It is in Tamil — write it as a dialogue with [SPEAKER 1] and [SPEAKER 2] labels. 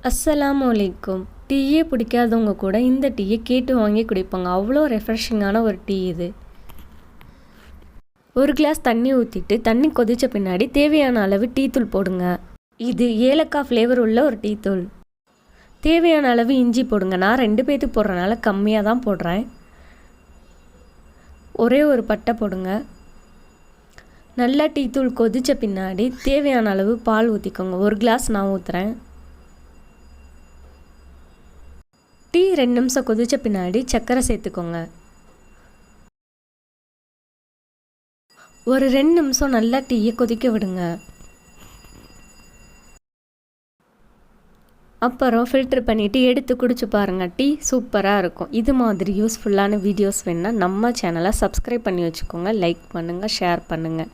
[SPEAKER 1] அஸ்ஸலாமு அலைக்கும். டீயே பிடிக்காதவங்க கூட இந்த டீயை கேட்டு வாங்கி குடிப்பாங்க. அவ்வளோ ரெஃப்ரெஷிங்கான ஒரு டீ இது. ஒரு கிளாஸ் தண்ணி ஊற்றிட்டு தண்ணி கொதித்த பின்னாடி தேவையான அளவு டீ தூள் போடுங்க. இது ஏலக்காய் ஃப்ளேவர் உள்ள ஒரு டீ தூள். தேவையான அளவு இஞ்சி போடுங்க. நான் 2 பேத்துக்கு போடுறதுனால கம்மியாக தான் போடுறேன். ஒரே ஒரு பட்டை போடுங்க. நல்லா டீ தூள் கொதித்த பின்னாடி தேவையான அளவு பால் ஊற்றிக்கோங்க. ஒரு கிளாஸ் நான் ஊற்றுறேன். டீ 2 நிமிஷம் கொதித்த பின்னாடி சர்க்கரை சேர்த்துக்கோங்க. ஒரு 2 நிமிஷம் நல்லா டீயை கொதிக்க விடுங்க. அப்புறம் ஃபில்டர் பண்ணிவிட்டு எடுத்து குடிச்சு பாருங்கள். டீ சூப்பராக இருக்கும். இது மாதிரி யூஸ்ஃபுல்லான வீடியோஸ் வேணுன்னா நம்ம சேனலை சப்ஸ்கிரைப் பண்ணி வச்சுக்கோங்க. லைக் பண்ணுங்கள், ஷேர் பண்ணுங்கள்.